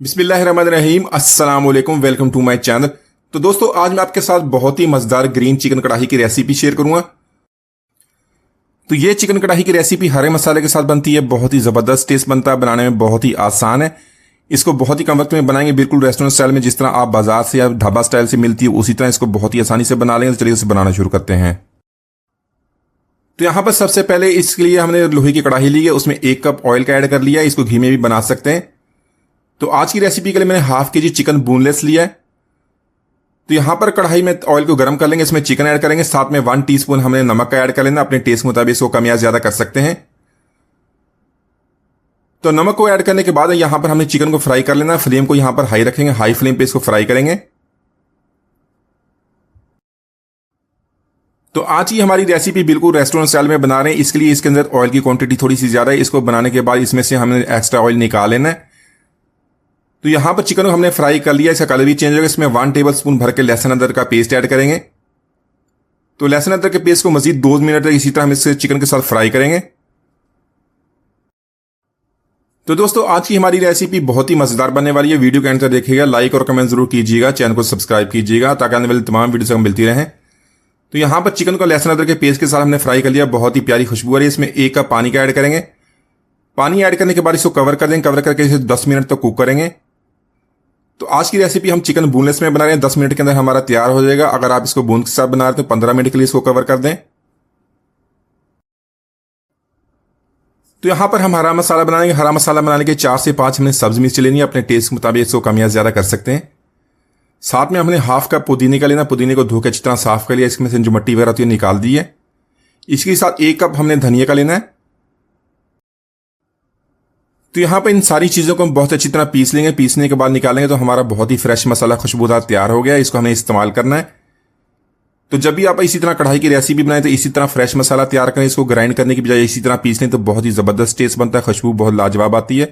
बिस्मिल्लाहिर्रहमानिर्रहीम, अस्सलाम वालेकुम, वेलकम टू माय चैनल। तो दोस्तों, आज मैं आपके साथ बहुत ही मजेदार ग्रीन चिकन कढ़ाई की रेसिपी शेयर करूंगा। तो ये चिकन कढ़ाई की रेसिपी हरे मसाले के साथ बनती है, बहुत ही जबरदस्त टेस्ट बनता है, बनाने में बहुत ही आसान है। इसको बहुत ही कम वक्त में बनाएंगे, बिल्कुल रेस्टोरेंट स्टाइल में, जिस तरह आप बाजार से या ढाबा स्टाइल से मिलती है उसी तरह इसको बहुत ही आसानी से बना लेंगे। तो चलिए इसे बनाना शुरू करते हैं। तो यहां पर सबसे पहले इसके लिए हमने लोहे की कढ़ाई ली है, उसमें 1 कप ऑयल का ऐड कर लिया है। इसको घी में भी बना सकते हैं। तो आज की रेसिपी के लिए मैंने हाफ के जी चिकन बोनलेस लिया है। तो यहां पर कढ़ाई में ऑयल को गर्म कर लेंगे, इसमें चिकन ऐड करेंगे, साथ में 1 टीस्पून हमने नमक का ऐड कर लेना। अपने टेस्ट के मुताबिक इसको कम या ज्यादा कर सकते हैं। तो नमक को ऐड करने के बाद यहां पर हमने चिकन को फ्राई कर लेना। फ्लेम को यहां पर हाई रखेंगे, हाई फ्लेम पे इसको फ्राई करेंगे। तो आज की हमारी रेसिपी बिल्कुल रेस्टोरेंट स्टाइल में बना रहे हैं, इसके लिए इसके अंदर ऑयल की क्वांटिटी थोड़ी सी ज्यादा है। इसको बनाने के बाद इसमें से हमने एक्स्ट्रा ऑयल निकाल लेना है। तो यहां पर चिकन को हमने फ्राई कर लिया, इसका कलर भी चेंज होगा। इसमें 1 टेबल स्पून भर के लहसुन अदरक का पेस्ट ऐड करेंगे। तो लहसुन अदरक के पेस्ट को मजीद 2 मिनट तक इसी तरह हम इससे चिकन के साथ फ्राई करेंगे। तो दोस्तों, आज की हमारी रेसिपी बहुत ही मजेदार बनने वाली है। वीडियो के एंड तक देखिएगा, लाइक और कमेंट जरूर कीजिएगा, चैनल को सब्सक्राइब कीजिएगा ताकि आने वाली तमाम वीडियो से मिलती रहें। तो यहां पर चिकन को लहसुन अदरक के पेस्ट के साथ हमने फ्राई कर लिया, बहुत ही प्यारी खुशबू आ रही है। इसमें 1 कप पानी का ऐड करेंगे। पानी ऐड करने के बाद इसको कवर कर देंगे, कवर करके इसे 10 मिनट तक कुक करेंगे। तो आज की रेसिपी हम चिकन बोनलेस में बना रहे हैं, 10 मिनट के अंदर हमारा तैयार हो जाएगा। अगर आप इसको बोन के साथ बना रहे हैं तो 15 मिनट के लिए इसको कवर कर दें। तो यहां पर हम हरा मसाला बनाएंगे। हरा मसाला बनाने के 4 से 5 हमने सब्ज मिर्च लेनी है, अपने टेस्ट के मुताबिक इसको कम या ज्यादा कर सकते हैं। साथ में हमने हाफ कप पुदीने का लेना। पुदीने को धो के अच्छी तरह साफ कर लिया, इसमें से जो मिट्टी वगैरह होती है निकाल दी है। इसके साथ 1 कप हमने धनिया का लेना है। तो यहां पर इन सारी चीजों को हम बहुत अच्छी तरह पीस लेंगे। पीसने के बाद निकालेंगे तो हमारा बहुत ही फ्रेश मसाला खुशबूदार तैयार हो गया। इसको हमें इस्तेमाल करना है। तो जब भी आप इसी तरह कढ़ाई की रेसिपी बनाएं तो इसी तरह फ्रेश मसाला तैयार करें। इसको ग्राइंड करने की बजाय इसी तरह पीस लें तो बहुत ही जबरदस्त टेस्ट बनता है, खुशबू बहुत लाजवाब आती है।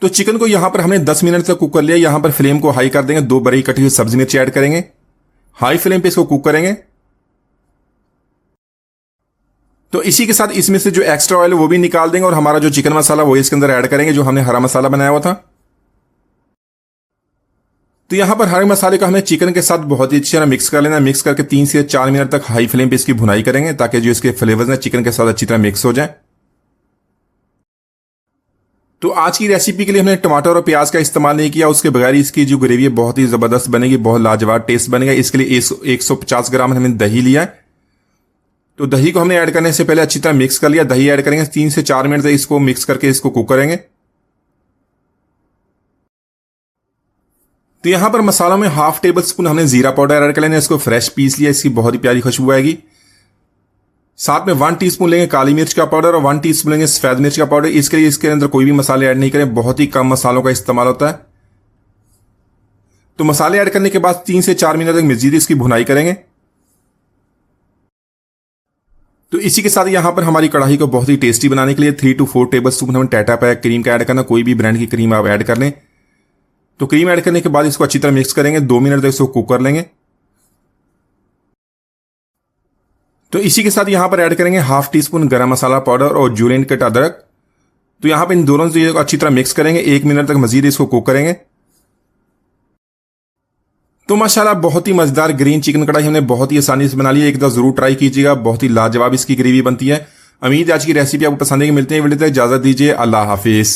तो चिकन को यहां पर हमने 10 मिनट तक कुक कर लिया। यहां पर फ्लेम को हाई कर देंगे, 2 बड़ी कटी हुई सब्जी मिर्च ऐड करेंगे, हाई फ्लेम पे इसको कुक करेंगे। तो इसी के साथ इसमें से जो एक्स्ट्रा ऑयल है वो भी निकाल देंगे और हमारा जो चिकन मसाला वो इसके अंदर ऐड करेंगे, जो हमने हरा मसाला बनाया हुआ था। तो यहां पर हरे मसाले को हमें चिकन के साथ बहुत ही अच्छी तरह मिक्स कर लेना। मिक्स करके 3 से 4 मिनट तक हाई फ्लेम पे इसकी भुनाई करेंगे ताकि जो इसके फ्लेवर्स हैं चिकन के साथ अच्छी तरह मिक्स हो जाए। तो आज की रेसिपी के लिए हमने टमाटर और प्याज का इस्तेमाल नहीं किया, उसके बगैर इसकी जो ग्रेवी है बहुत ही जबरदस्त बनेगी, बहुत लाजवाब टेस्ट बनेगा। इसके लिए 150 ग्राम हमने दही लिया है। तो दही को हमने ऐड करने से पहले अच्छी तरह मिक्स कर लिया। दही ऐड करेंगे, 3 से 4 मिनट तक इसको मिक्स करके इसको कुक करेंगे। तो यहां पर मसालों में हाफ टेबल स्पून हमने जीरा पाउडर ऐड कर लेना। इसको फ्रेश पीस लिया, इसकी बहुत ही प्यारी खुशबू आएगी। साथ में 1 टीस्पून लेंगे काली मिर्च का पाउडर और 1 टीस्पून लेंगे सफेद मिर्च का पाउडर। इसके लिए इसके अंदर कोई भी मसाले ऐड नहीं करें, बहुत ही कम मसालों का इस्तेमाल होता है। तो मसाले ऐड करने के बाद 3 से 4 मिनट तक मजीद इसकी भुनाई करेंगे। तो इसी के साथ यहां पर हमारी कढ़ाई को बहुत ही टेस्टी बनाने के लिए 3 to 4 टेबल स्पून हमें टाटा पैक क्रीम का ऐड करना। कोई भी ब्रांड की क्रीम आप ऐड कर लें। तो क्रीम ऐड करने के बाद इसको अच्छी तरह मिक्स करेंगे, 2 मिनट तक इसको कुक कर लेंगे। तो इसी के साथ यहां पर ऐड करेंगे हाफ टीस्पून गरम मसाला पाउडर और जुलियन कट अदरक। तो यहां पर इन दोनों चीजों को अच्छी तरह मिक्स करेंगे, 1 मिनट तक मजीद इसको कुक करेंगे। तो माशाल्लाह बहुत ही मजेदार ग्रीन चिकन कढ़ाई हमने बहुत ही आसानी से बना ली है। एक दफा जरूर ट्राई कीजिएगा, बहुत ही लाजवाब इसकी ग्रेवी बनती है। उम्मीद है आज की रेसिपी आपको पसंद है। मिलते हैं वीडियो तक, इजाजत दीजिए, अल्लाह हाफिज।